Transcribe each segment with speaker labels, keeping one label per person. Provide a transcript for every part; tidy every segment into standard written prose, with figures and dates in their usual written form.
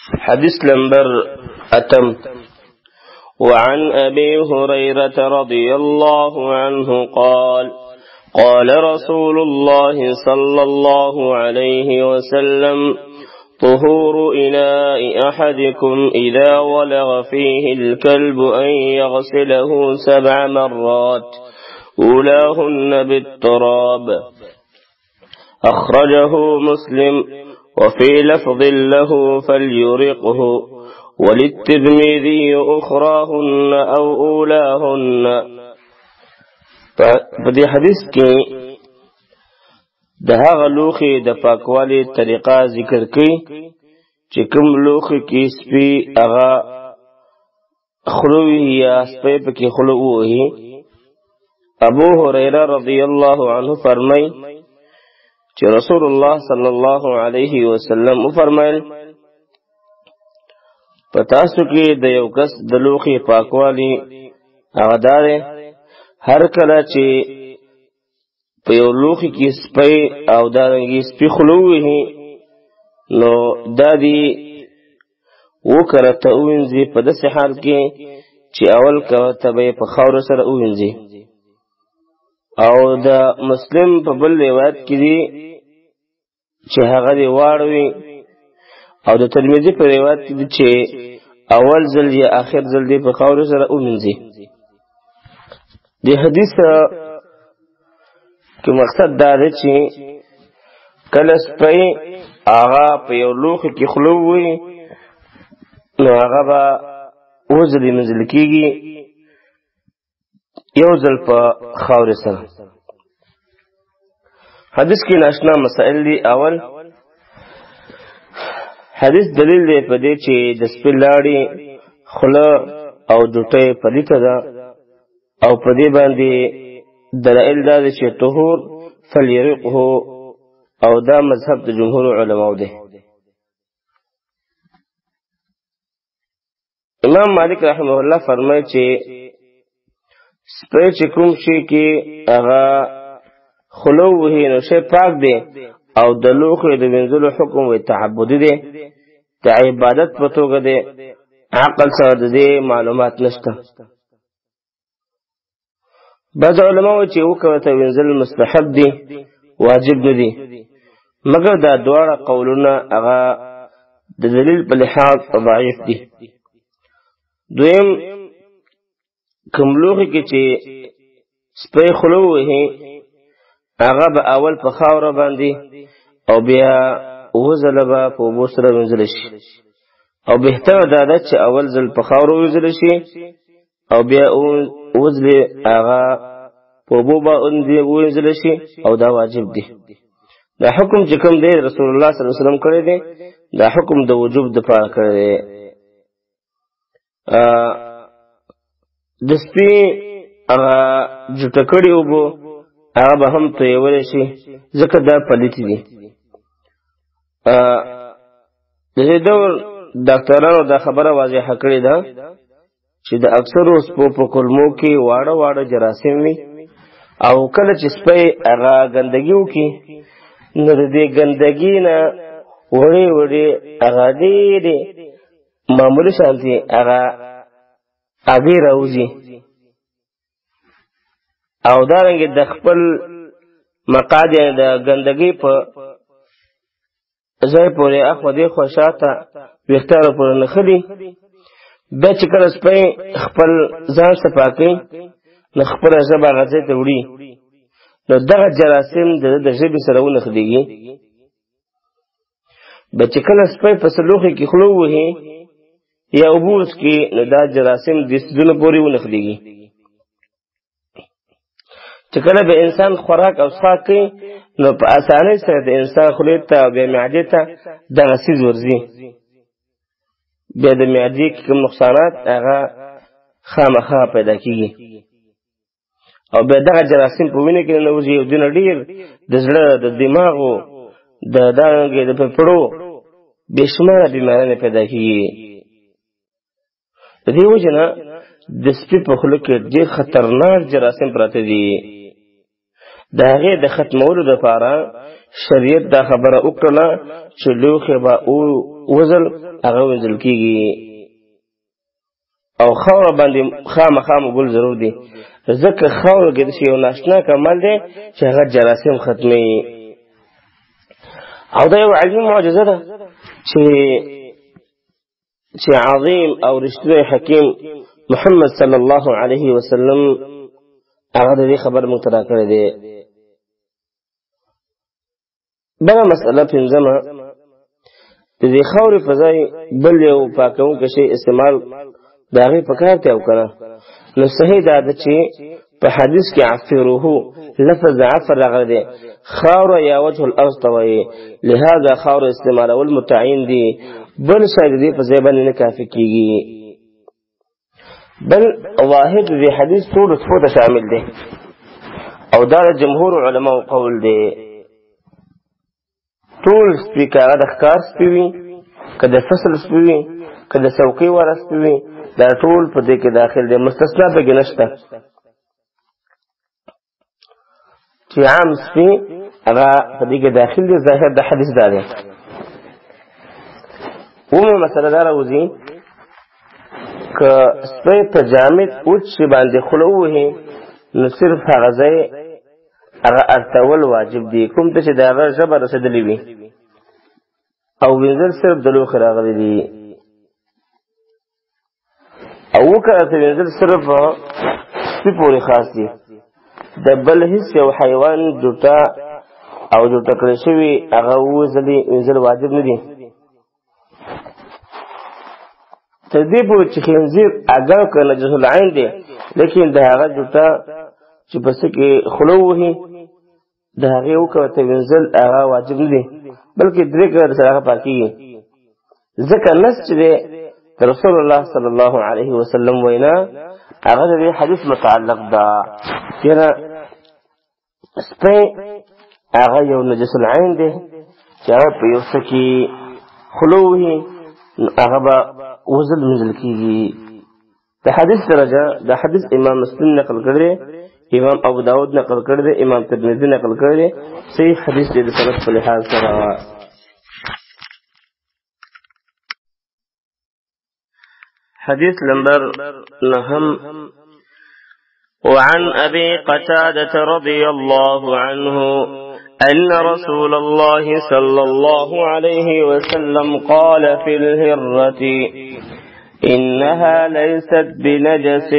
Speaker 1: حديث نمبر أتم. وعن أبي هريرة رضي الله عنه قال قال رسول الله صلى الله عليه وسلم طهور إناء أحدكم إذا ولغ فيه الكلب أن يغسله 7 مرات أولاهن بالتراب. أخرجه مسلم وفي لفظ له فليرقه، وللترمذي أخراهن أو أولاهن. فدي حدیث کې د هغه لوخي د پاکوالي طریقه ذکر کړي چې کوم لوخي کې سپي هغه خلوي یا سپي پکې خلو وهي. ابو هريره رضی الله عنه فرمای چې رسول الله صلی الله علیه وسلم فرمایل پتاسو کې د یو کس د لوخي پاکوالي هغه دار هر کله چې په یو لوخي کې سپي او دارنګي سپي خلوي نو دادی وکړه ته وینځي په داسې حال کې چې اول کوته به په خاور سره وینځي. او د مسلم په بل روایت کې دی چې هغه دی واړوي، او د ترمذی په روایت کې دی چې اول ځل یا آخر ځل دی په خاور سره وینځي. دی حدیث کې مقصد دا دی چې کله سپي هغه په یو لوښي کې خلوي نو هغه به وځلې منځل کېږي یو ځل په خاورې سره. حدیث کې ناشنا مسائل دي. اول حدیث دلیل دی په دې چې د سپي لاړې خوله او ډوټۍ پلیته ده، او په دې باندې دلایل دا دی چې طهور فلیرقه، او دا مذهب د جمهور علماء دی. امام مالک رحمه الله فرمایي چې سپي چې کوم شي کې هغه خلو وهي نو شی پاک دی، او د لوښي د وینځلو حکم وی تعبدي دی، د عبادت په توګه دی، عقل سره د دې معلومات نشته. بعض علماء چې وکړه وینځل مستحب دی واجب نه دی، مګر دا دواړه قولونه هغه د دلیل په لحاظ ضعیف دي. دویم کوم لوښي کې چې سپي خلو وهي هغه به اول په خاوره باندې او بیا وځله به په اوبو سره وینځل شي، او بهتره دا ده چې اول ځل په خاوره وینځل شي او بیا وځلې هغه په اوبو باندې وینځل شي، او دا واجب دی. دا حکم چې کوم دی رسول الله صلی الله علیه وسلم کړی دی، دا حکم د وجوب د پاره کړی دی. د سپي هغه جوټه کړي اوبو هغه به هم تویولی شي ځکه دا پلیتې دي. د دې دور ډاکټرانو دا خبره واضحه کړې ده چې د اکثرو سپو په کولمو کې واړه واړه جراثیم وي، او کله چې سپی هغه ګندګي وکړي نو د دې ګندګي نه وړې وړې هغه ډېرې معمولي شانتې هغه هګۍ راوځي، او دارنګه د خپل مقعد یعنی د ګندګۍ په ځای پورې اخوا دې خوا شاته ویښتانو پورې نښلي. بیا چې کله سپی خپل ځان صفا کوي نو خپله ژبه هغه ځای ته وړي، نو دغه جراثیم د ژبې سره ونښلېږي. بیا چې کله سپی په لوښي کې خوله ووهي یا اوبه وڅښي نو دا جراثیم دې څیزونو پورې ونښلېږي. چې کله به انسان خوراک او څښاک کوي نو په اسانۍ سره د انسان خولې ته او بیا معدې ته دغه څیز ورځي، بیا د معدې کې کوم نقصانات هغه خامخا پیدا کېږي، او بیا دغه جراثیم په وینې کې ننوځي، او دونه ډېر د زړه د دماغو د دارنګې د پړپړو بې شماره بیمارانې پیدا کېږي. د دې وجې نه د سپي په خوله کې ډېر خطرناک جراثیم پراته دي. د هغې د ختمولو دپاره شریعت دا خبره وکړه چې لوخه به او وزل هغه وزل کیږي او خاور باندې خامخا ګل ضرور دي ځکه خاور کې د یو ناشنا کمال دی چې هغه جراثیم ختمي او دا یو علمي معجزه ده چې عظیم او رښتینی حکیم محمد صلی الله علیه وسلم هغه دې خبر مقتدا کړی دی. بله مسئله پنځمه د دې خاورې په ځای بل یو پاکونکی شی استعمال د هغې په کار دی او که نه نو صحیح دا ده چې په حدیث کې عفروه لفظ عفر راغلی دی خاوره یا وجه الارض ته وایي لهذا خاوره استعمالول متعین دي بل شی د دې په ځای باندې نه کافي کېږي بل واحد د دې حدیث ټولو څپو ته شامل دی او دا د جمهور علماو قول دی ټول سپي که هغه د ښکار سپي وي که د فصل سپي وي که د څوکۍ والا سپي وي دا ټول په دې کې داخل دی مستثنا پکې نشته چې عام سپي هغه په دې کې داخل دی ظاهر د حدیث دا دی اومه مسله دا راوځي که سپی په جامد اوچ شي باندې خوله ووهي نو صرف هغه ځای هغه ارتول واجب دی کوم ته چې د هغه ژبه رسېدلې وي او وینځل صرف د لوښي راغلی دي او وکړه چې وینځل صرف سپي پورې خاص دي د بل هیڅ یو حیوان جوټه او جوټه کړی شوي هغه وځلې وینځل واجب نه دي تر دې پورې چې خنزیر اګر که نجس العین دی لیکن د هغه جوټه چې پسې کې خوله ووهي د هغې وکړه ته وینځل هغه واجب نه دی بلکې درې کړه سره هغه پاکېږي ځکه نس چې دی رسول الله صلی الله علیه وسلم وینا هغه د دې حدیث متعلق ده یعنې سپی هغه یو نجس العین دی چې هغه په یو څه کې خوله ووهي هغه به وزل منزل کېږي د حدیث درجه د حدیث امام مسلم نقل کړی امام ابو داود نقل کړی دی امام ترمذی نقل کړی دی صحیح حدیث دی د سند په لحاظ سره حديث نمبر 9 وعن أبي قتادة رضي الله عنه أن رسول الله صلى الله عليه وسلم قال في الهرة إنها ليست بنجس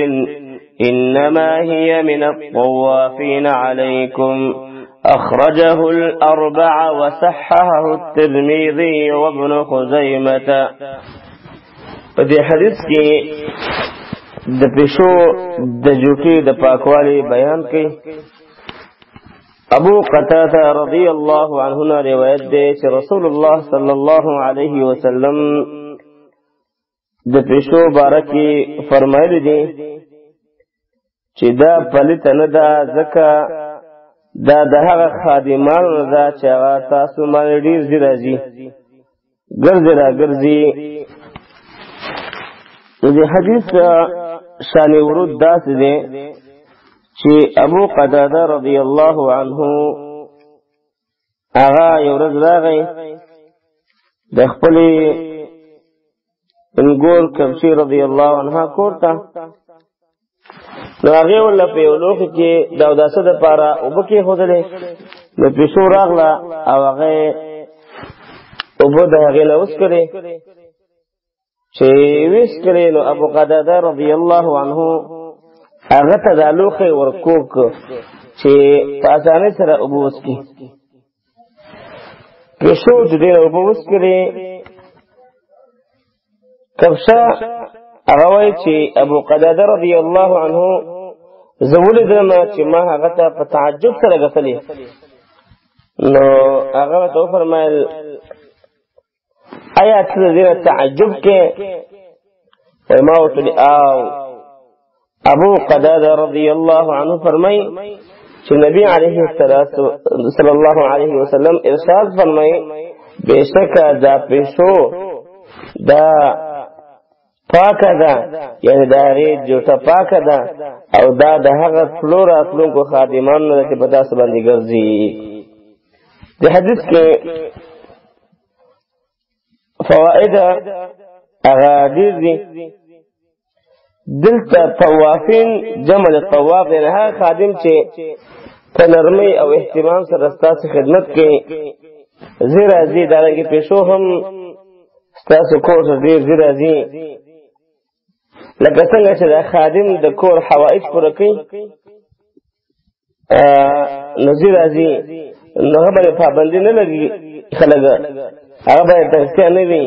Speaker 1: إنما هي من الطوافين عليكم أخرجه الأربع وصححه الترمذي وابن خزيمة په حدیث کې د پښو د جوټې د پاکوالي بیان کوي ابو قتاده رضی الله عنه روایت دی چې رسول الله صلی الله علیه وسلم د پښو باره کې فرمایلی دي چې دا پلیت نه ده ځکه دا د هغه خادمانو نه ده چې هغه تاسو باندې ډېر ځای راځي ګرځي راګرځي د حدیث شان ورود داسې دی چې ابو قتاده رضی الله عنه هغه یو ورځ راغی د خپلې انګور کبشي رضی الله عنها کور ته نو هغې ورله په یو لوښي کې د اوداسه دپاره اوبه کېښودلې نو پیشو راغله او هغې اوبه د هغې نه وڅکلې چې ویس کړي نو ابو قتاده رضی الله عنه هغه ته دا لوښی ورکوک چې په اسانۍ سره اوبه وڅکي پیشو چې ډېره اوبه وڅکلې کبشه هغه وایي چې ابو قتاده رضی الله عنه زه ولیدم چې ما هغه ته په تعجب سره کتلې نو هغه ورته وفرمایل آیا ته د دې تعجب کې ما ورته او ابو قتاده رضی الله عنه فرمایي چې نبی علیه الصلاة صلی الله علیه وسلم ارشاد فرمایي بېشکه دا پیشو دا پاکه ده یعنی دا هغې جوټه پاکه ده او دا د هغه تلو راتلونکو خادمانو ده چې په تاسو باندې ګرځي د حدیث کې فوائد هغه ډېر دي. دلته طوافین جمع طواف یعنی هغه خادم چې په نرمۍ او اهتمام سره ستاسو خدمت کوي زی راځي، دارنګه پیشو هم ستاسو کور ته ډېر زی راځي، لکه څنګه چې دا خادم د کور حوائج پوره کوي نو زی راځي، نو هغه باندې پابندي نه لګي خلک، هغه باید تغذیه نه وي.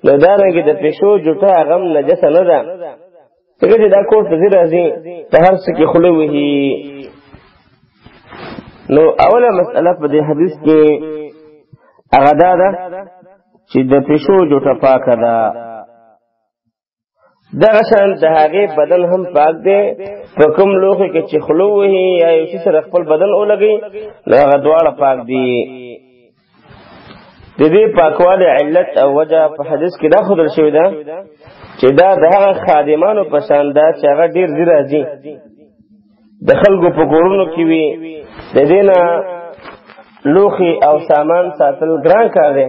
Speaker 1: نو دارنګه د پیشو جوټه هغه نجسه نه ده، ځکه چې دا کور ته زی راځي په هر څه کې خوله وهي. نو اوله مسئله په دې حدیث کې هغه دا ده چې د پیشو جوټه پاکه ده، دغه شان د هغې بدن هم پاک دی. په کوم لوښي کې چې خوله وهي یا یو شي سره خپل بدن ولګوي نو هغه دواړه پاک دي. د دې پاکوالي علت او وجه په حدیث کې دا ښودل شوې ده چې دا د هغه خادمانو په شان ده چې هغه ډېر زی راځي، د خلکو په کورونو کې وي، د دې نه لوښي او سامان ساتل ګران کار دی،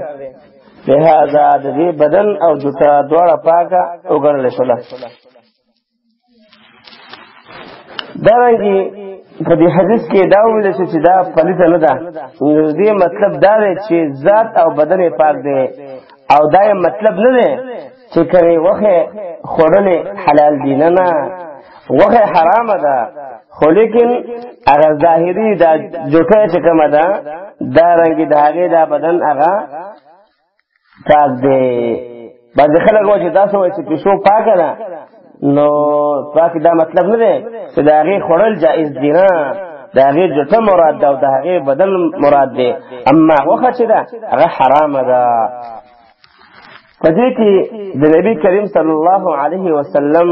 Speaker 1: لہذا د دې بدن او جوټه دواړه پاکه وګڼل شوله. دارنګې په دې حدیث کې دا ویل شو چې دا پلیته نه ده، نو دې مطلب دا دی چې ذات او بدن یې پاک دی، او دا یې مطلب نه دی چې کومې وښې خوړلې حلال دي، نه نه، وښې حرامه ده، خو لیکن هغه ظاهري دا جوټه چې کومه ده دارنګې د هغې دا بدن هغه پاک دی. بعضې خلک وایي چې داسې وایي چې پیشو پاکه ده، نو پاک دا مطلب نه دی چې د هغې خوړل جائز دي، نه، د هغې جوټه مراد ده او د هغې بدن مراد دی، اما غوښه چې ده هغه حرامه ده. په دې کې د نبي کریم صلی الله علیه وسلم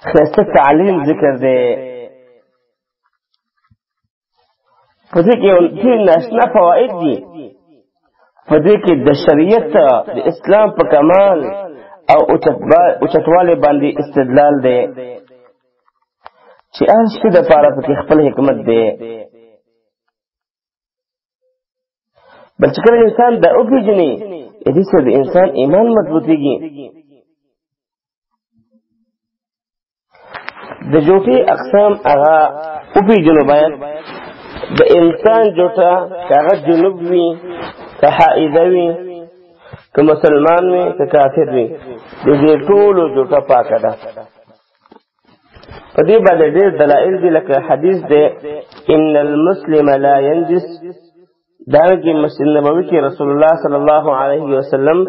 Speaker 1: ښایسته تعلیم ذکر دی. په دې کې ډېر ناشنا فواید دي. په دې کې د شریعت د اسلام په کمال او اوچتوالی باندې استدلال دی چې هر شي دپاره پکې خپل حکمت دی. بل چې کله انسان دا وپېژني دې سره د انسان ایمان مضبوطېږي. د جوټې اقسام هغه وپېژنو باید. د انسان جوټه که هغه جنوب وي، که حائضه وي، که مسلمان وي، که کافر وي، د دې ټولو جوټه پاکه ده. په دې باندې ډېر دلایل دي، لکه حدیث دی ان المسلم لا ينجس، دارنګې مسجد نبوي کې رسول الله صلی الله علیه وسلم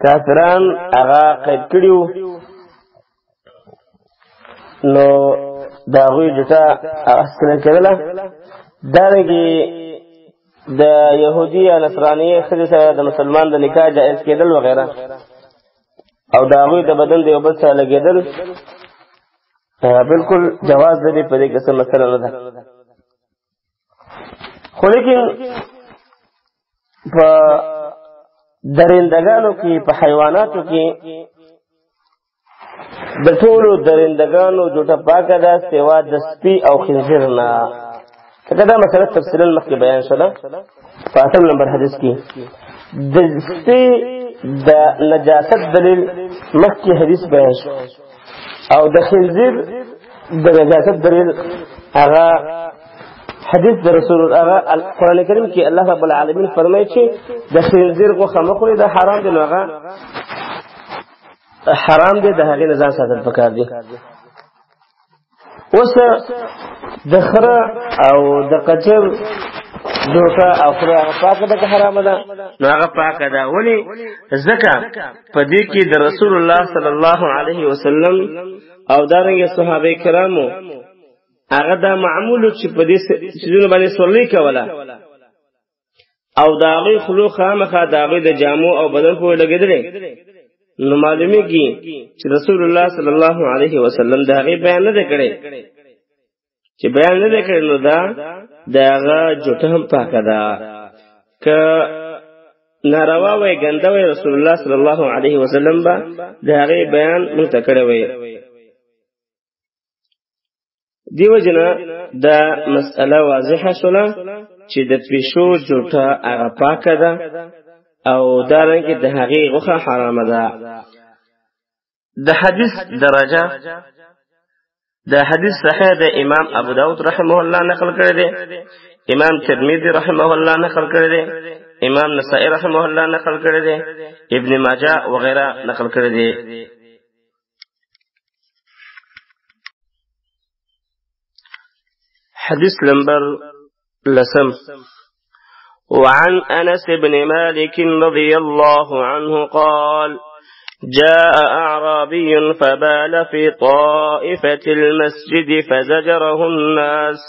Speaker 1: کافران هغه قید کړي وو، نو د هغوی جوټه اسکله کېدله. دارنګې د یهودي یا نصراني ښځې سره د مسلمان د نکاح جائز کېدل وغیره، او د هغوی د بدن د یو بل سره لګېدل بالکل جواز لري، په دې کې څه مسله نه ده. خو لیکن په درندګانو کې، په حیواناتو کې د ټولو درندګانو جوټه پاکه ده سوا د سپي او خنزیر نه. دا مسله تفصیلا مخکې بیان شوه په 8 نمبر حدیث کې. د سپي د نجاست دلیل مخکې حدیث بیان شو، او د خنزیر د نجاست دلیل هغه حدیث د رسول الله قرآن کریم کې الله رب العالمین فرمایي چې د خنزیر غوښه مه خورئ، دا حرام دی، نو هغه حرام دی، د هغې نه ځان ساتل پکار دي. اوس د خره او د قچر جوټه او خره هغه پاکه ده که حرامه ده؟ نو هغه پاکه ده. ولې؟ ځکه په دې کې د رسول الله صلی الله علیه وسلم او دارنګه صحابه کرامو هغه دا معمول چې په دې چیزونو باندې سورلي کوله، او د هغې خلو خامخا د هغې د جامو او بدن پورې لګېدلې، نو معلومیږي چې رسول الله صلی الله علیه وسلم د هغې بیان نه دی کړی. چې بیان نه دی کړی نو دا د هغه جوټه هم پاکه ده. که ناروا وی ګنده وی رسول الله صلی الله علیه وسلم به د هغې بیان موږ ته کړی وی. دیو جنا دا مسئله واضحه شوله چې د پیشو جوټه هغه پاکه ده او دارنګه د هغې غوښه حرامه ده. د حدیث درجه د حدیث صحیح د امام ابو داود رحمه الله نقل کړی دی، امام ترمذی رحمه الله نقل کړی دی، امام نسائی رحمه الله نقل کړی دی، ابن ماجه وغیرہ نقل کړی دی. حديث نمبر لسم. وعن أنس بن مالك رضي الله عنه قال: جاء أعرابي فبال في طائفة المسجد فزجره الناس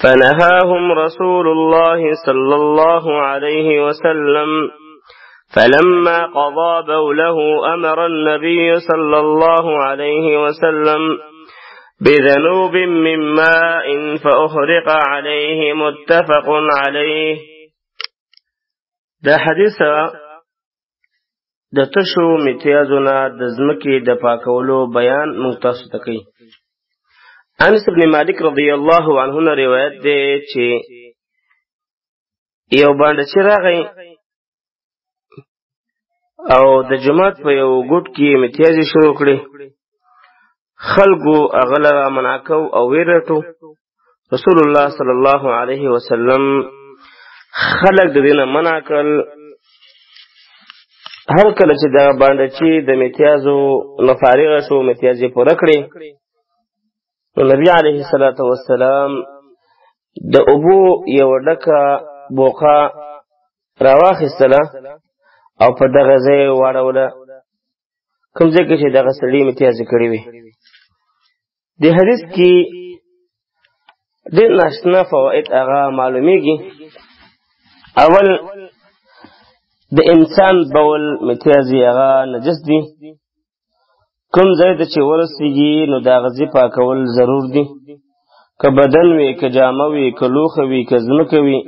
Speaker 1: فنهاهم رسول الله صلى الله عليه وسلم، فلما قضى بوله أمر النبي صلى الله عليه وسلم بذنوب من ماء فأحرق عليه، متفق عليه. دا حدیث د تشو امتیازونه د ځمکې د پاکولو بیان موږ تاسو ته کوي. انس بن مالک رضی الله عنه نه روایت دی چې یو باندې چې راغی او د جماعت په یو ګوټ کې امتیازي شروع کړي، خلقو اغلر منعکو او ویرتو. رسول الله صلی الله علیه وسلم خلق د دینه منعکل، هر کله چې دا باندې چې د امتیازو نفارغ شو امتیازي پوره کړي، نبی علیه الصلاۃ والسلام د ابو یو ډکه بوقا راواخیستله او په دغه ځای واړوله کوم ځای کې چې دغه سړي امتیازي کړي وي. د حدیث کې ډېر ناشنا فواید هغه معلومیږي. اول د انسان بول امتیازي هغه نجس دي، کوم ځای ته چې ورسېږي نو د هغه ځای پاکول ضرور دي، که بدن وي، که جامه وي، که لوښه وي، که ځمکه وي.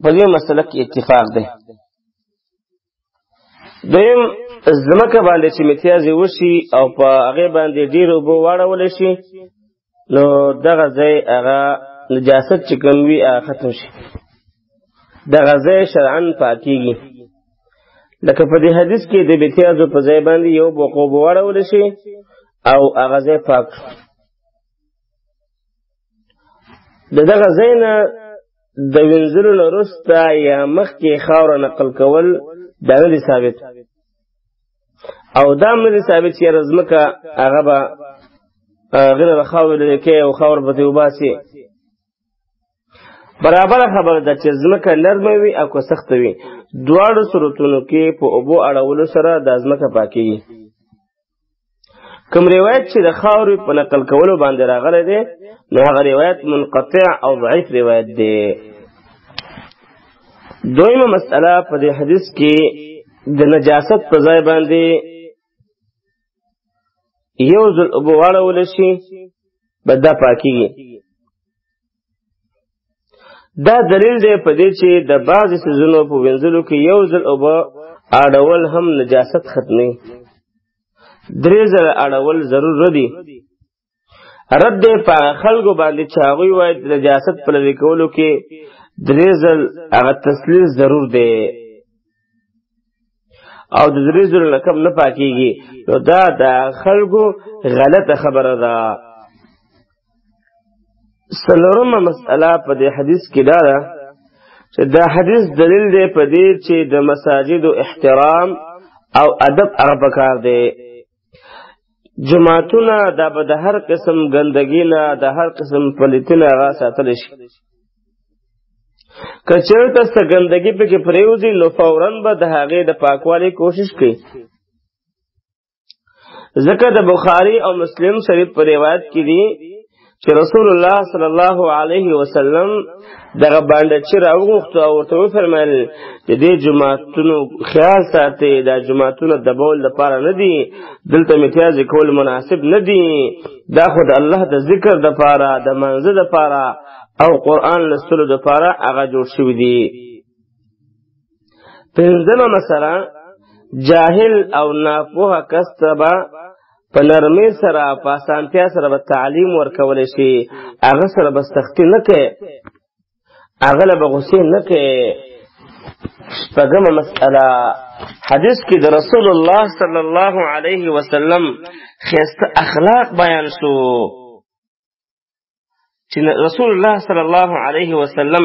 Speaker 1: په دې مسله کې اتفاق دی. دویم ځمکه باندې چې امتیازي وشي او په هغې باندې ډېر اوبه واړولی شي نو دغه ځای هغه نجاست چې کوم وي هغه ختم شي، دغه ځای شرعاً پاکېږي. لکه په دې حدیث کې د امتیازو په ځای باندې یو بوق اوبه واړولی شي او هغه ځای پاک شو. د دغه ځای نه د وینځلو نه وروسته یا مخکې خاوره نقل کول دا نه دي ثابت، او دا هم نه دي ثابت چې یاره ځمکه هغه به هغې نه به خاورې لرې کوي او خاوره به ترې وباسي. برابره خبره ده چې ځمکه نرمه وي او که سخته وي، دواړو صورتونو کې په اوبو اړولو سره دا ځمکه پاکېږي. کوم روایت چې د خاورې په نقل کولو باندې راغلی دی نو هغه روایت منقطع او ضعیف روایت دی. دویمه مسئله په دې حدیث کې د نجاست په ځای باندې یو ځل اوبه واړولی شي به دا پاکېږي. دا دلیل دی په دې چې د بعضې څیزونو په وینځلو کې یو ځل اوبه اړول هم نجاست ختموي، 3 ځله اړول ضرور نه دي. رد دی په خلکو باندې چې هغوی وایي د نجاست په لرې کولو کې 3 ځل هغه تسلیس ضرور دی او د 3 ځلو نه کم نه پاکېږي، نو دا د خلکو غلطه خبره ده. څلورمه مسئله په دې حدیث کې دا ده چې دا حدیث دلیل دی په دې چې د مساجدو احترام او ادب هغه پکار دی. جماعتونه دا به د هر قسم ګندګي نه، د هر قسم پلیتي نه هغه ساتلی شي. که چېرته څه ګندګي پکې پرېوځي نو فوراً به د هغې د پاکوالي کوشش کوي. ځکه د بخاري او مسلم شریف په روایت کې دي چې رسول الله صلی الله علیه وسلم دغه باندې چې راوغوښتو او ورته وفرمیل چې دې جماعتونو خیال ساتئ، دا جماعتونه د بول دپاره نه دي، دلته امتیازې کول مناسب نه دي، دا خو د الله د ذکر دپاره، د منځه دپاره او قرآن لستلو دپاره هغه جوړ شوي دي. پنځمه مسله، جاهل او ناپوهه کس ته به په نرمۍ سره په اسانتیا سره به تعلیم ورکولی شي، هغه سره به سختي نه کوي، هغه له به غصې نه کوي. شپږمه مسئله، حدیث کې د رسول الله صلی الله علیه وسلم ښایسته اخلاق بیان شو چې رسول الله صلی الله علیه وسلم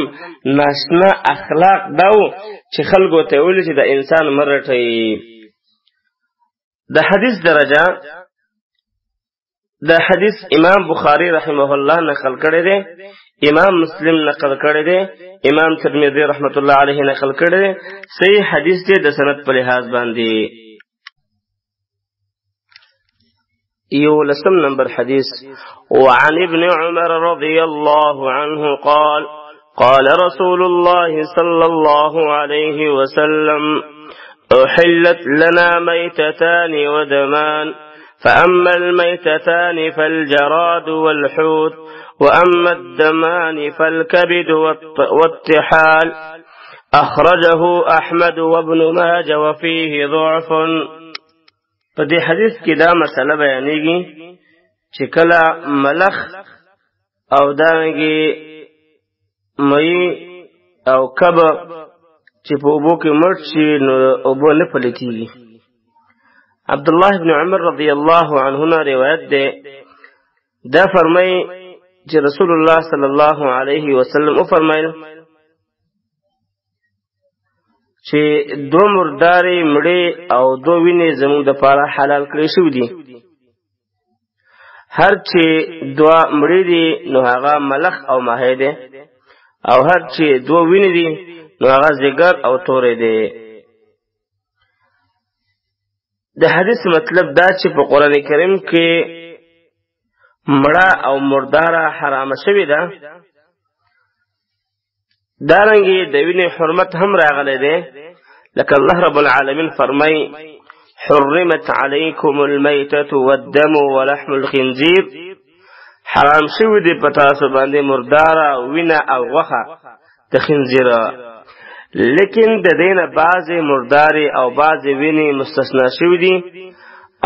Speaker 1: ناشنا اخلاق دا و چې خلکو ته ویل چې د انسان مرټي. د حدیث درجه د حدیث امام بخاری رحمه الله نقل کړی دی، امام مسلم نقل کړی دی، امام ترمذی رحمت الله علیه نقل کړی دی. صحیح حدیث دی د سند په لحاظ باندې. يولسم نمبر حديث. وعن ابن عمر رضي الله عنه قال قال رسول الله صلى الله عليه وسلم أحلت لنا ميتتان ودمان، فأما الميتتان فالجراد والحوت، وأما الدمان فالكبد والطحال. أخرجه أحمد وابن ماجه وفيه ضعف. په دې حدیث کې دا مسله بیانېږي چې کله ملخ او دانګي مئی او کب چې په اوبو کې مړ شي نو اوبو نه پلی کېږي. عبدالله ابن عمر رضی الله عنهما روایت ده، دا فرمای چې رسول الله صلی الله علیه وسلم او فرمایل چې دو مرداري مړې او دو وینې زموږ د پاره حلال کړې شوې دي. هر چې دوا مړې دي نو هغه ملخ او ماهی دي، او هر چې دو وینې دي نو هغه زیګر او تورې دي. د حدیث مطلب دا چې په قرآن کریم کې مړه او مرداره حرام شوې ده، دارنګي د وینې حرمت هم راغلی دی، لکه الله رب العالمین فرمای حرمت علیکم المیتة والدم ولحم الخنزیر، حرام شوی دی په تاسو باندې مرداره وینه او غوښه د خنزیر، لیکن د دینه بعضې مردارې او بعضې وینې مستثنا شوی دي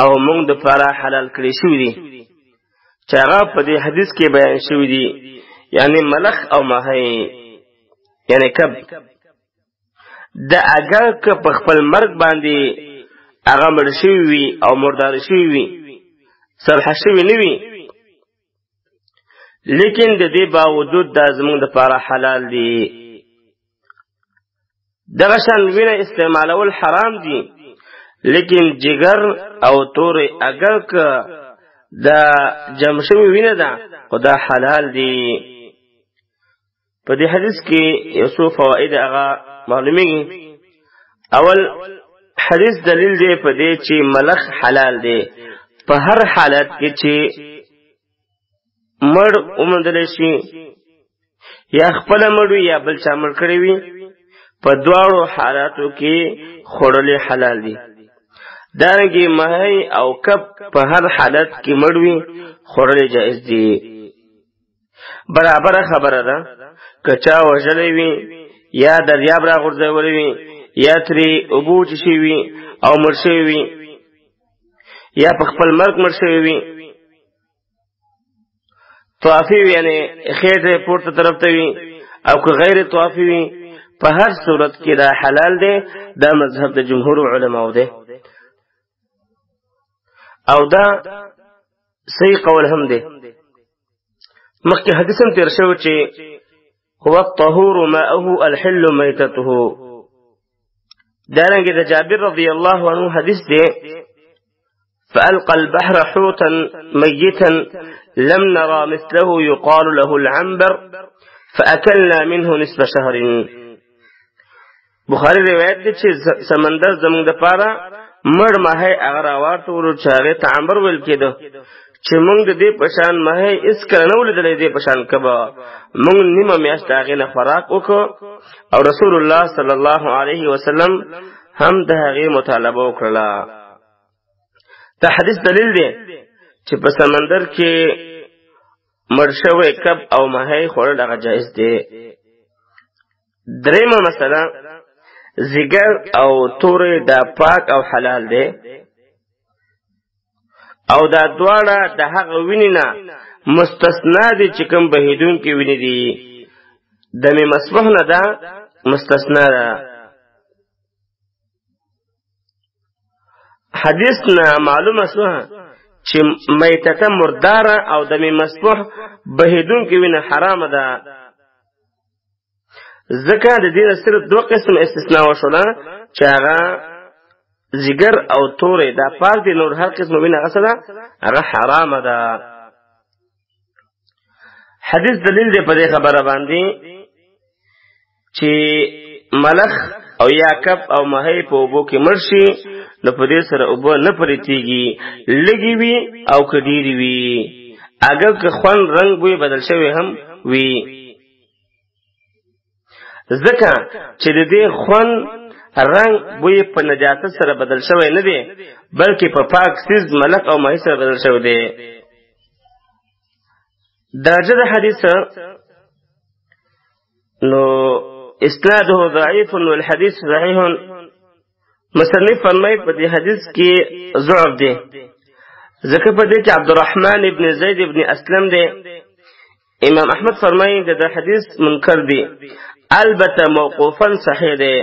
Speaker 1: او موږ د پاره حلال کړی شوی دي چې هغه په دې حدیث کې بیان شوی دي، یعنی ملخ او ماهی یعنی کب. د اگر که په خپل مرګ باندې هغه مړ شوی وي او مردار شوی وي، سرح شوی نه وي، لیکن د دې باوجود دا زموږ د پاره حلال دي. دغه شان وینه استعمالول حرام دي، لیکن جگر او تورې اگر که دا جمع شوی وینه ده خو دا حلال دي. په دې حدیث کې یو څو فواید هغه معلومیږي. اول حدیث دلیل دی په دې چې ملخ حلال دی په هر حالت کې چې مړ اومندل شي، یا خپل مړ یا بل چا مړ کړی وي، په دواړو حالاتو کې خوړل حلال دي. دارنګه ماهی او کب په هر حالت کې مړ وي خوړل جائز دي. برابر خبره ده کچا وژلې وي یا دریاب را غورځولې وي یا ترې اوبو چشي وي او مړ شوی وي یا په خپل مرګ مړ شوی وي، طوافي وي یعنی خېټه پورته طرف ته وي، او که غیر طوافي وي، په هر صورت کې دا حلال دی. دا مذهب د جمهور علماء دی او دا صحیح قول هم دی. مخکې حدیث هم تیر شوی چې هو الطهور ماءه الحل میتته. دارنګه د جابر رضی الله عنه حدیث دی فألقى البحر حوتا ميتا لم نرى مثله يقال له العنبر فأكلنا منه نصف شهر. بخاری روایت دی چې سمندر زموږ د پاره مړ ماهی هغه راوارتولو چې هغې ته عنبر ویل کېده چې موږ د دې پشان ماهی هېڅکله نه ولیدلی دې پشان کبه. موږ نیمه میاشت د هغې نه خوراک وکړو او رسول الله صلی الله علیه وسلم هم د هغې مطالبه وکړله. دا حدیث دلیل دی چې په سمندر کې مړ شوی کب او ماهی خوړل هغه جایز دی. درېیمه مسله زیګر او تورې دا پاک او حلال دی. او دا دواړه د هغه وینې نه مستثنا دي چې کوم بهیدونکې وینې دي. دم مسفوح نه دا مستثنا ده. حدیث نه معلومه شوه چې میتته مرداره او دم مسفوح بهیدونکې وینه حرامه ده. ځکه د دې صرف دوه قسم استثناء وشوله چې هغه ځیګر او تورې دا پاک دي، نور هر قسم وینه هغه څه ده هغه حرامه ده. حدیث دلیل دی په دې خبره باندې چې ملخ او یا کب او ماهی په اوبو کې مړ شي نو په دې سره اوبه نه پرېتېږي، لږې وي او که ډېرې وي، اگر که خوند رنګ بوی بدل شوی هم وي. ځکه چې د دې خوند رنګ بوی په نجاست سره بدل شوی نه دی، بلکې په پاک سیز ملخ او ماهی سره بدل شوی دی. درجه د حدیث نو اسناده ضعیف والحدیث صحیح. مصنف فرمای په دې حدیث کې ضعف دی ځکه په دې کې عبدالرحمن ابن زید ابن اسلم دی. امام احمد فرمای د حدیث منکر دی، البته موقوفا صحیح دی،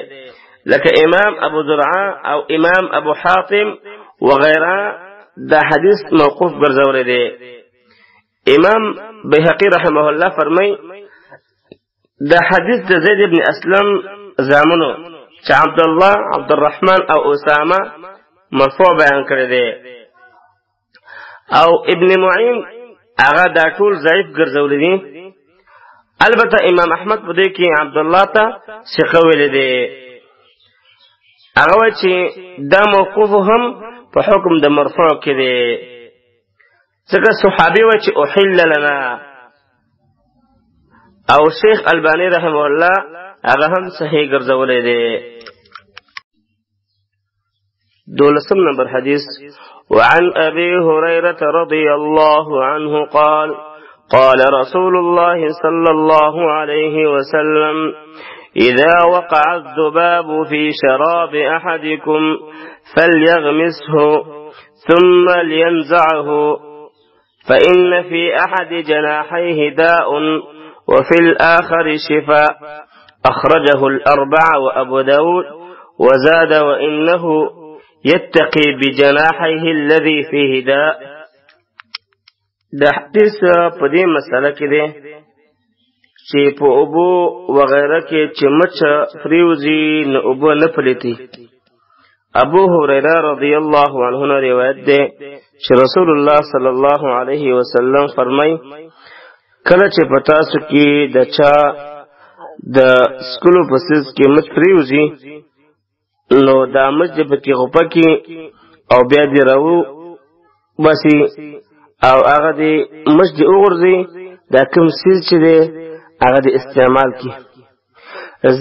Speaker 1: لکه امام ابو زرعه او امام ابو حاتم وغیره دا حدیث موقوف ګرځولې دی. امام بيهقي رحمه الله فرمای دا حدیث د زید ابن اسلم زامنو چې عبد الله، عبدالرحمن او اسامه مرفوع بیان کړی دی، او ابن معین هغه دا ټول ضعیف ګرځولې دي. البته امام احمد په دې کې عبد الله ته ثقه ویلې دی. هغه وایي چې دا موقوف هم په حکم د مرفوع کې دی، ځکه صحابي وایي چې احل لنا، او شیخ البانی رحمه الله هغه هم صحیح ګرځولې دی. 12 نمبر حدیث. وعن ابي هريره رضي الله عنه قال قال رسول الله صلى الله عليه وسلم اذا وقع الذباب في شراب احدكم فليغمسه ثم لينزعه فإن في أحد جناحيه داء وفي الآخر شفاء. أخرجه الأربعة وأبو داود وزاد وإنه يتقي بجناحيه الذي فيه داء. دا حدیث په دې مسله کې دی چې په اوبو وغیره کې چې مچ پریوزي نو اوبو نه پلیتی. ابو هريره رضی الله عنه روایت ده چې رسول الله صلی الله علیه وسلم فرمای کله چې پتا سو کې د چا د سکولو پسز کې مچ پریوزي نو دا مچ په کې غوپه کې او بیا دی راو باسي او هغه دی مچ دی وګرځي دا کوم سیز چې دی هغه دی استعمال کی.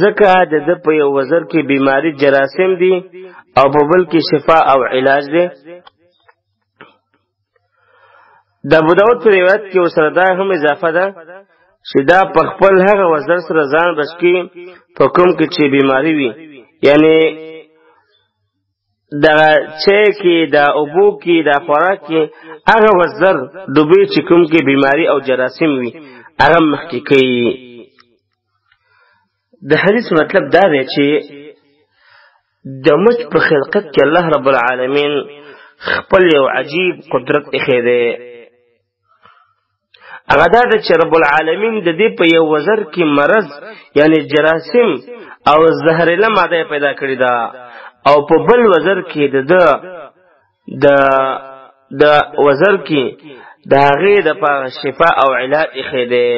Speaker 1: ځکه د په یو وزر کې بیماری جراثیم دي او په بل کې شفا او علاج دی. د ابو داود په روایت کې وسره دا هم اضافه ده چې دا په خپل هغه وزر سره ځان بچي په کوم کې چې بیماری وي، یعنی دا چې کې دا اوبو کې دا خوراک کې هغه وزر دوبي چې کوم کې بیماری او جراثیم وي هغه مخکې کوي. د حدیث مطلب دا دی چې د مچ په خلقت کې الله رب العالمین خپل یو عجیب قدرت اخی دی. هغه دا چې رب العالمین د دې په یو وزر کې مرض یعنی جراثیم او زهرجن ماده پیدا کړی دا، او په بل وزر کې د وزر کې د هغې د شفا او علاج اخی دی.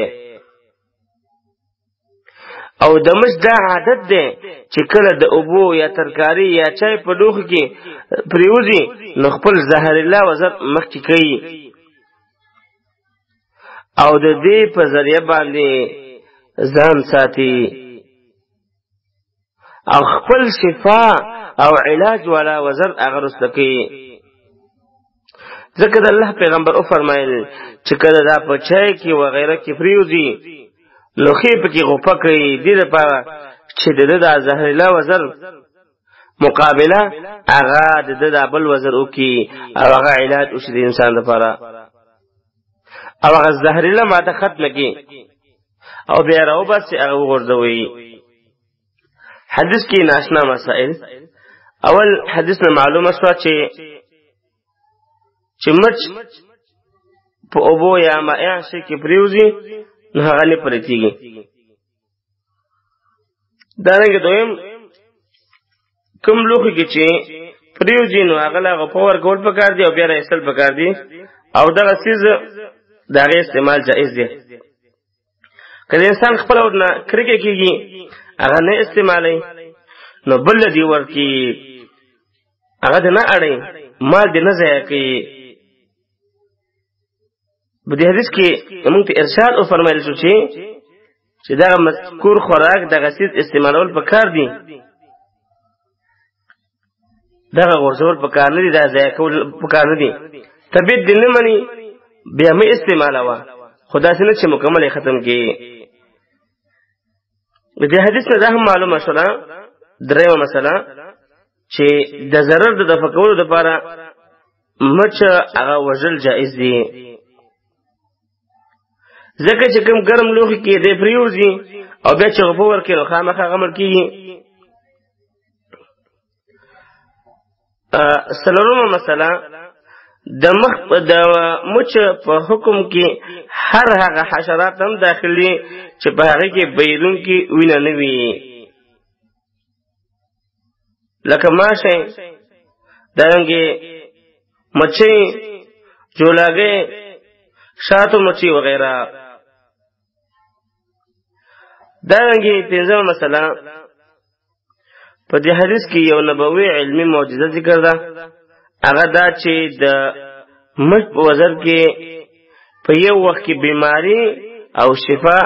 Speaker 1: او د مچ دا عادت دی چې کله د اوبو یا ترکاری یا چای په ډوخ کې پریوزي نو خپل زهرجن وزر مخکې کوي او د دې په ذریعہ باندې ځان ساتي او خپل شفا او علاج والا وزر اغرس لکی. ځکه د الله پیغمبر او فرمایل چې کله دا په چای کې وغیره کې پریوزي نو خې په کې غوپه کوي دې لپاره چې د زهرجن وزر مقابله هغه د بل وزر وکي او هغه علاج وشي د انسان لپاره او هغه زهريله ماده ختم کی او بیا راو بس هغه ورځوي. حدیث کې ناشنا مسائل. اول حدیث میں معلومه شو چې مچ په اوبو یا مائع شي کې پریوزي نو هغه نه پرتیږي. دا رنګ دویم کوم لوخي کې چې پریوزي نو هغه لا پاور ګول پکار دی او بیا رسل پکار دی او دا چیز دا غي استعمال جائز دی. کله انسان خپل ورنه کرکه کیږي هغه نه استعمالي نو بل دی ورکی هغه نه اړي مال دې نه ځای کوي. په دې حدیث کې موږ ته ارشاد او فرمایل شو چې دا مذکور خوراک د غسیز استعمالول پکار دي، دا غورځول پکار نه دي، دا ځای کول پکار نه دي. طبيعت دې نه مني بیا مې استعمالوا خدا څنګه چې مکمل ختم کی. دې حدیث نه دا هم معلومه شوه درېمه مسله چې د ضرر د دفع کولو لپاره مچ هغه وژل جائز دي، ځکه چې کوم ګرم لوښي کې دې پریوزي او بیا چې غفور کې نو خامخا غمر کیږي. څلورمه مسله د مچ په حکم کې هر هغه حشرات هم داخلي چې په هغه کې بیرون کې وینه نه وي، لکه ماشه، دارنګه مچھي، جولاګي، شاتو مچھي وغیرہ. دارنګه پنځمه مسله په دې حدیث کې یو نبوي علمي معجزه ذکر ده، هغه دا چې د مچ په وزر کې په یو وخت کې بیماری او شفا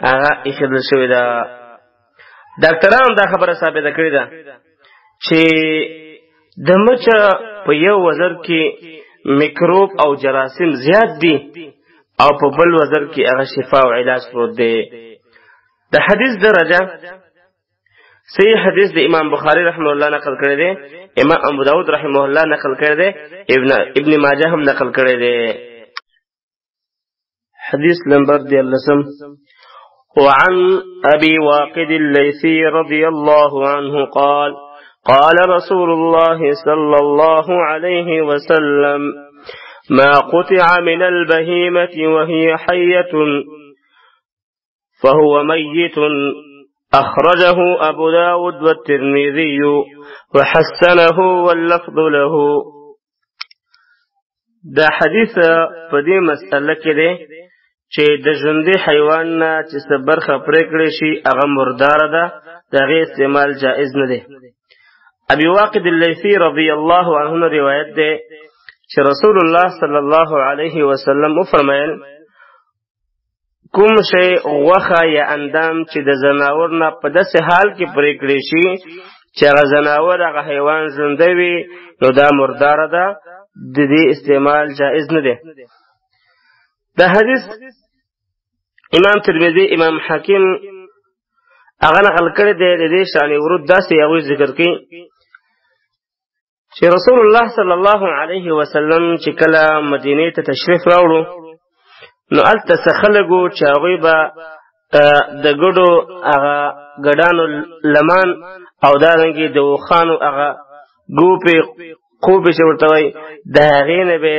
Speaker 1: هغه اخیستل شوې ده. ډاکټرانو دا خبره ثابته کړې ده چې د مچ په یو وزر کې میکروب او جراثیم زیات دي او په بل وزر کې هغه شفا او علاج پروت دی. د حدیث درجه صحیح حدیث د امام بخاری رحمه الله نقل کړی دی، امام ابو داود رحمه الله نقل کړی دی، ابن ماجه هم نقل کړی دی. حدیث نمبر 13 وعن ابي واقد الليثي رضي الله عنه قال قال رسول الله صلى الله عليه وسلم ما قطع من البهيمة وهي حية فهو ميت أخرجه أبو داود والترمذي وحسنه واللفظ له. دا حدیث په دې مسئله کې دی چې د ژوندي حیوان نه چې څه برخه پرې کړی شي هغه مردار ده، د هغې استعمال جائز نه دی. ابي واقد الليثي رضی الله عنه روایت دی چې رسول الله صلی الله علیه وسلم فرمایل کوم شی غوښه یا اندام چې د زناور نه په داسې حال کې پرې کړی شي چې هغه زناور هغه حیوان ژوندی وي نو دا مرداره ده، د دې استعمال جائز نه دی. دا حدیث امام ترمذی، امام حاکم هغه نقل کړی دی. د دې شان ورود داسې هغوی ذکر کوي چې رسول الله صلی الله علیه وسلم چې کله مدینې ته تشریف راوړو نو هلته څه خلکو چې هغوی به د ګډو هغه ګډانو لمان او دارنګې د اوښانو هغه ګوپې خوبې چې ورته وایي د هغې نه به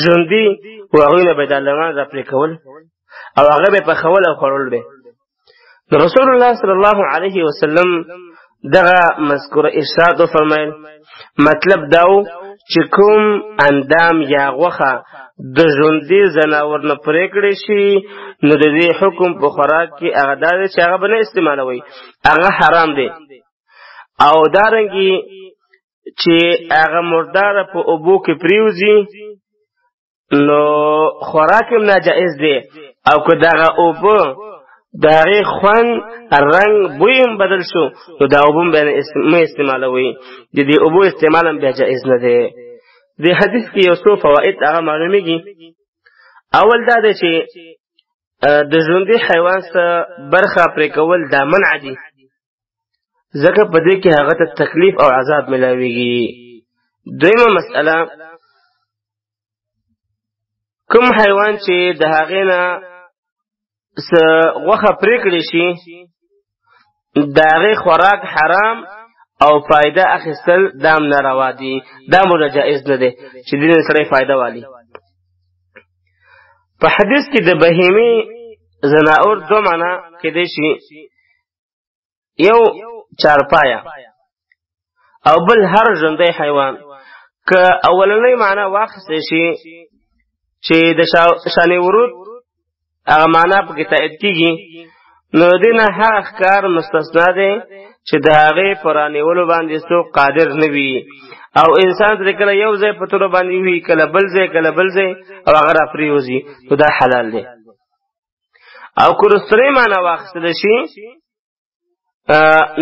Speaker 1: ژوندي و هغوی نه به دا لمان را پرې کول او هغه به پخول او خوړل به. نو رسول الله صلی الله علیه وسلم دغه مذکوره ارشاد وفرمایل مطلب داو چې کوم اندام یا غوښه د ژوندي ځناور نه پرې کړی شي نو د دې حکم په خوراک کې هغه دا دی چې هغه به نه استعمالوئ، هغه حرام دی. او دارنګې چې هغه مرداره په اوبو کې پریوزي نو خوراک هم ناجائز دی، او که دغه اوبه د هغې خوند، رنګ، بوی هم بدل شو نو دا اوبه هم بیا مه استعمالوئ، د دې اوبو استعمال هم بیا جائز نه دی. د حدیث کې یو څو فواید هغه معلومیږي. اول دا دی چې د ژوندي حیوان څخه برخه پرې کول دا منع دي، ځکه په دې کې هغه ته تکلیف او عذاب ملاويږي. دویمه مسئله، کوم حیوان چې د هغې نه غوښه پرې کړې شي د هغې خوراک حرام او فایده اخیستل دام ناروا دي، دا مو جائز نه دی چې دې نه سړی فایده والي. په حدیث کې د بهیمي زناور دو معنا کېدی شي، یو چارپایا او بل هر ژوندی حیوان. که اولنۍ معنا واخیستی شي چې د شان ورود هغه معنا پکې تایید کېږي، نو دې نه هغه ښکار مستثنا دی چې د هغې په رانیولو باندې څوک قادر نه وي او انسان ترې کله یو ځای په توره باندې وي، کله بل ځای کله بل ځای، او هغه راپرېوځي، نو دا حلال دی. او که رستنۍ معنا واخیستلی شي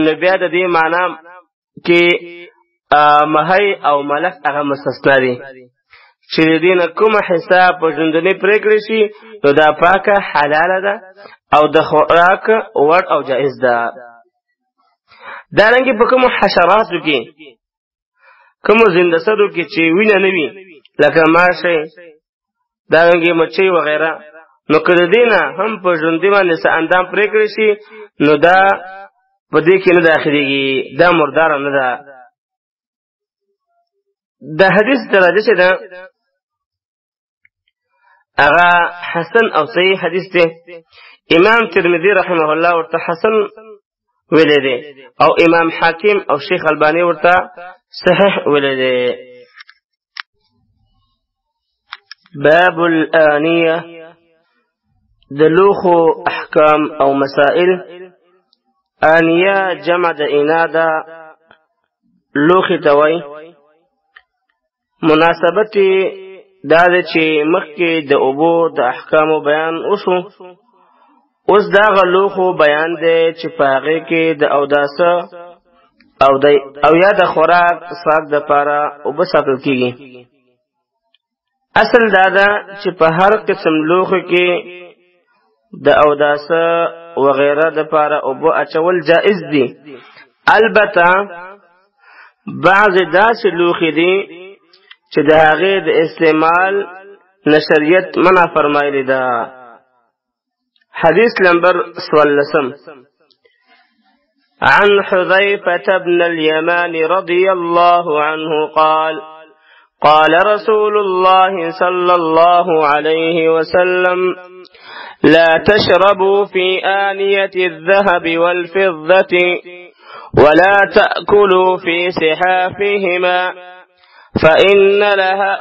Speaker 1: نو بیا د دې معنا کې مهی او ملک هغه مستثنا دي چې د دې نه کومه حصه په ژوندنۍ پرېکړې شي نو دا پاکه حلاله ده او د خوراک وړ او جایز ده. دارنګې په کومو حشراتو کې کومو زنده سدو کې چې وینه نه وي لکه ماشی دارنګې مچۍ وغیره، نو که د دې نه هم په ژوندي باندې څه اندام پرېکړې شي نو دا په دې کې نه داخلېږي، دا مرداره نه ده. د حدیث درجه چې ده هغه حسن او صحیح حدیث دی. امام ترمذی رحمه الله ورته حسن ویلی دی او امام حاکم او شیخ البانی ورته صحیح ویلی دی. باب الآنیه، د لوښو احکام او مسائل. آنیه جمع د انا ده، لوښي ته وایي. مناسبت دا ده چې مخکې د اوبو د احکامو بیان وشو، اوس دا هغه لوښو بیان دی چې په هغې کې د اوداسه او یا د خوراک څښاک دپاره اوبه ساتل کېږي. اصل دا ده چې په هر قسم لوښو کې د اوداسه وغیره دپاره اوبه اچول جائز دي. البته بعضې داسې لوښي دي چې د هغې د استعمال نشریت منع فرمایلی ده. حدیث نمبر 14 عن حذيفة بن اليمان رضي الله عنه قال قال رسول الله صلى الله عليه وسلم لا تشربوا في آنية الذهب والفضة ولا تأكلوا في سحافهما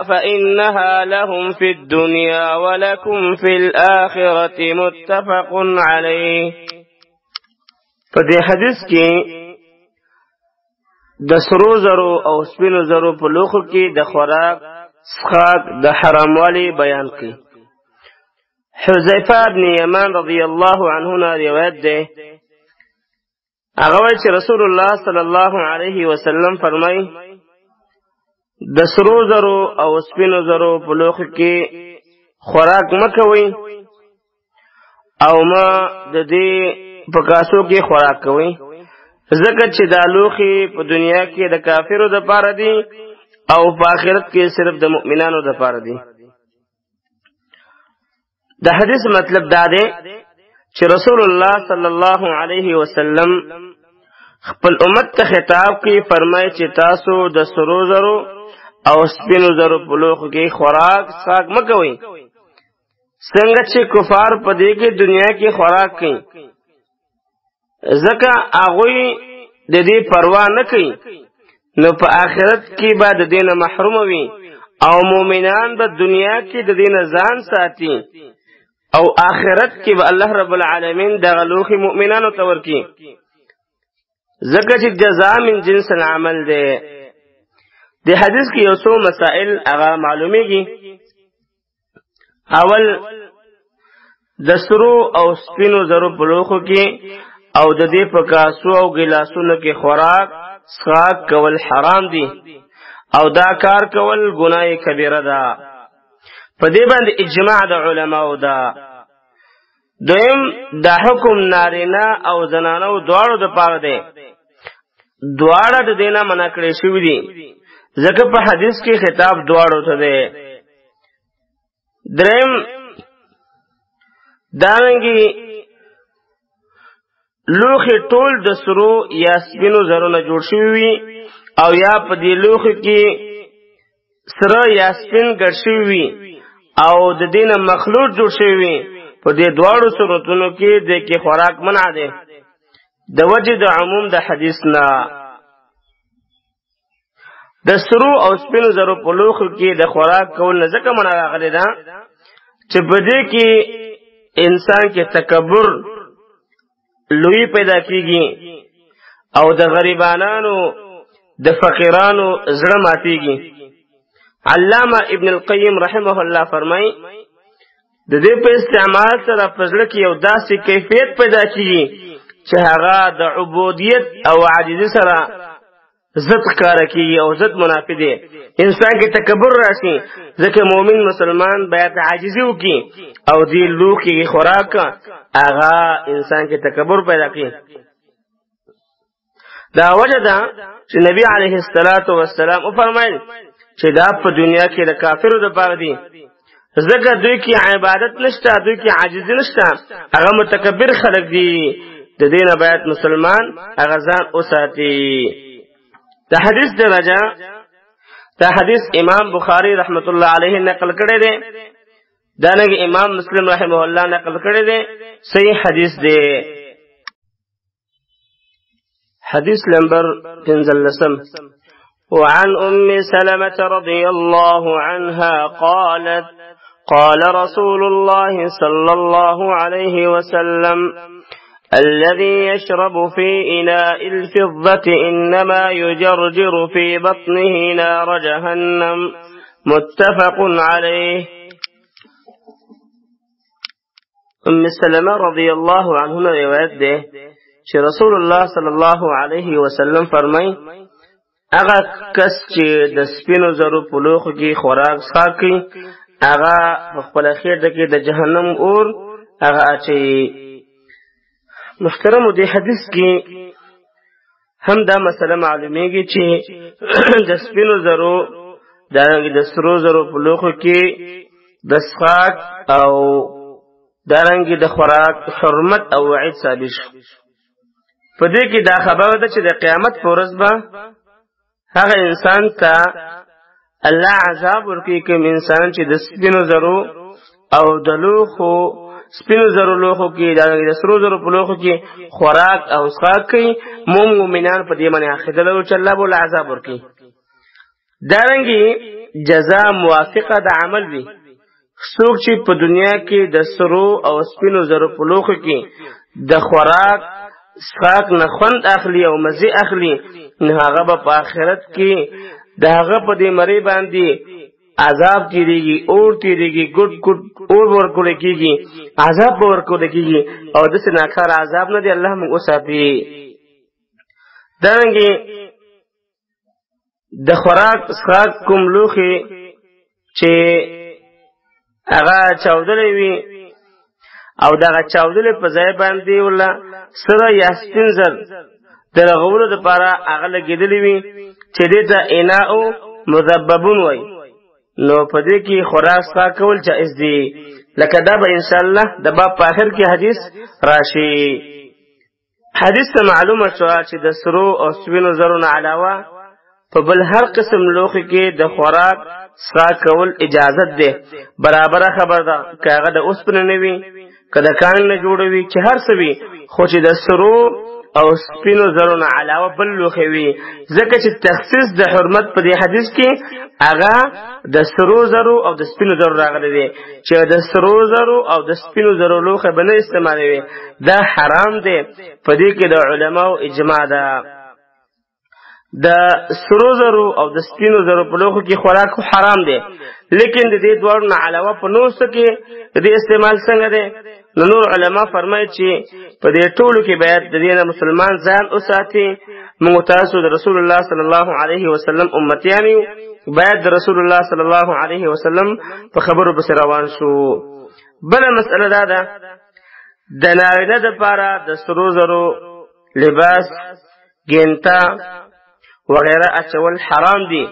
Speaker 1: فإنها لهم في الدنيا ولكم في الآخرة متفق عليه. فدې حدیث کې د سرو زرو او سپینو زرو په لوښو کې د خوراک څښاک د حراموالي بیان کړي. حذیفه بن یمان رضی الله عنه نه روایت دی، هغه وایي چې رسول الله صلی الله علیه وسلم فرمایي د سرو زرو او سپینو زرو په لوښو کې خوراک مه کوئ او ما د دې په کاسو کې خوراک کوئ، ځکه چې دا لوښي په دنیا کې د کافرو دپاره دي او په آخرت کې صرف د مؤمنانو دپاره دي. د حدیث مطلب دا دی چې رسول الله صلی الله علیه وسلم خپل امت ته خطاب کې فرمایي چې تاسو د سرو زرو او سپینو زرو په لوښو کې خوراک څښاک مه کوئ، څنګه چې کفار په دې کې دنیا کې خوراک کوي، ځکه هغوی د دې پروا نه کوي، نو په آخرت کې به د دې نه محروم وي او مؤمنان به دنیا کې د دې نه ځان ساتي او آخرت کې به الله رب العالمین دغه لوښي مؤمنانو ته ورکړي، ځکه چې جزا من جنس العمل دی. د حدیث کې یو څو مسائل هغه معلومیږي. اول، د سرو او سپینو زرو په لوښو کې او د دې په کاسو او ګیلاسونو کې خوراک څښاک کول حرام دي او دا کار کول ګناه کبیره ده. په دې باندې اجماع د علماو ده. دویم، دا حکم نارینه او زنانو دواړو دپاره دی دواړه د دینه منع کړی شوي دي ځکه په حدیث کې خطاب دواړو ته دی. دریم دارنګي لوښي ټول د سرو یا سپینو زرو نه جوړ شوي وي او یا په دې لوښي کې سره یا سپین ګډ شوي وي او د دې نه مخلوط جوړ شوي وي، په دې دواړو صورتونو کې د کې خوراک منع دی د وجه د عموم د حدیث نه. د سرو او سپینو زرو په لوښو کې د خوراک کول نه ځکه منع راغلی ده چې په دې کې انسان کې تکبر لوی پیدا کیږي او د غریبانانو د فقیرانو زړه ماتیږي. علامه ابن القیم رحمه الله فرمایي د دې په استعمال سره په زړه کې یو داسې کیفیت پیدا کیږي چې هغه د عبودیت او عاجزي سره ضد ښکاره کیږي او ضد منافي دی. انسان کې تکبر راشي ځکه مؤمن مسلمان باید عاجزي وکړي او دې لوښي خوراک هغه انسان کې تکبر پیدا کوي. دا وجه ده چې نبی علیه الصلاة والسلام فرمایل چې دا په دنیا کې د کافرو دپاره دي ځکه دوی کې عبادت نشته، دوی کې عاجزي نشته، هغه متکبر خلک دي. د دې نه باید مسلمان هغه ځان وساتي. دا حدیث درجه دا حدیث امام بخاری رحمت الله علیه نقل کړی دی، دانګ امام مسلم رحمه الله نقل کړی دی، صحیح حدیث دی. حدیث نمبر 15 وعن ام سلمة رضي الله عنها قالت قال رسول الله صلى الله عليه وسلم الذي يشرب في إناء الفضة إنما يجرجر في بطنه نار جهنم متفق عليه. ام سلمة رضي الله عنها روایت ده چې رسول الله صلی الله علیه وسلم فرمای هغه کس چې د سپینو زرو په لوښو کې خوراک څښي هغه په خپل خېټه کې د جهنم اور هغه اچي. محترم دې حدیث کې هم دا مسله معلومیږي چې د سپینو زرو د سرو زرو په لوښو کې د څښاک او دارنګه د خوراک حرمت او وعید ثابت شو. په دې کې دا خبره ده چې د قیامت پر ورځ به هغه انسان ته الله عذاب ورکړي کوم انسان چې د سپینو زرو او د لوښو سپینو زرو لوښو کې د سرو زرو په لوښو کې خوراک او څښاک کوي. مؤمنان په دې باندې اخیدل او چې الله به عذاب ورکړي. دارنګه جزاء موافقه د عمل وي. څوک چې په دنیا کې د سرو او سپینو زرو په لوښو کې د خوراک څښاک نه خوند اخلي او مزه اخلي نو هغه به په آخرت کې د هغه په دې مری باندې عذاب تیریږي، اور تیریږي، ګډ ګډ اور ورکول کېږي، عذاب به ورکول کېږي او داسې ناکار عذاب نه دی. الله موږ وساتي. دارنګه د خوراک څښاک کوم لوښي چې هغه چاودلې وي او دغه چاودلې په ځای باندې ولا سره یا سپین زر د رغولو دپاره هغه لګېدلې وي چې دې ته اناء مذببون وایي، نو په دې کې خوراک څښاک کول جائز دي. لکه دا به انشاءالله د باب په آخر کې حدیث راشي. حدیث ته معلومه شوه چې د سرو او سپینو زرو نه علاوه په بل هر قسم لوښي کې د خوراک څښاک کول اجازت دی. برابره خبر ده که هغه د اوسپنې نه وي که د کان نه جوړ وي چې هر څه وي، خو چې د سرو او سپینو زرو نه علاوه بل لوښي وي، ځکه چې تخصیص د حرمت په دې حدیث کې هغه د سرو زرو او د سپینو زرو راغلی دی چې د سرو زرو او د سپینو زرو لوښي به نه استعمالوي. دا حرام دی. په دې کې د علماو اجماع ده. د سرو زرو او د سپینو زرو په لوښو کې خوراک حرام دی، لیکن د دې دوړو نه علاوه په نور څه کې د دې استعمال څنګه دی؟ نور علما فرمایي چې په دې ټولو کې باید د دې مسلمان ځان وساتي. موږ تاسو د رسول الله صلی الله علیه وسلم امتیان یو، باید د رسول الله صلی الله علیه وسلم په خبرو پسې روان شو. بل مسئله دا ده د نارینه دپاره د سرو زرو لباس ګینټا وغیرہ اچول حرام دي.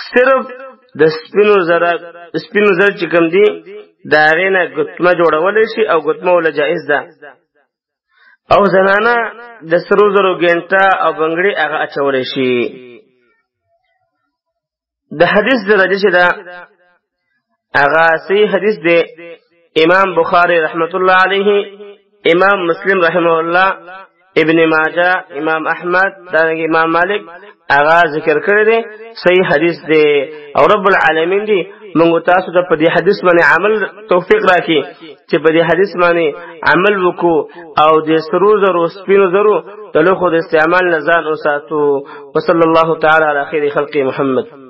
Speaker 1: صرف د سپینو زر چې کوم دي د هغې نه ګوتمه جوړولی شي او ګوتمه وله جایز ده. او زنانه د سرو زرو ګینټه او بنګړي هغه اچولی شي. د حدیث درجه چې ده هغه صحیح حدیث دی. امام بخاری رحمت الله علیه، امام مسلم رحمه الله، ابن ماجه، امام احمد، دارنګه امام مالک هغه ذکر کړی دی. صحیح حدیث دی او رب العالمین دی موږ تاسو ته په دې حدیث باندې عمل توفیق راکړي چې په دې حدیث باندې عمل وکړو او د سرو زرو سپینو زرو د لوښو د استعمال نه ځان وساتو. وصلی الله تعالی علی خیر خلق محمد.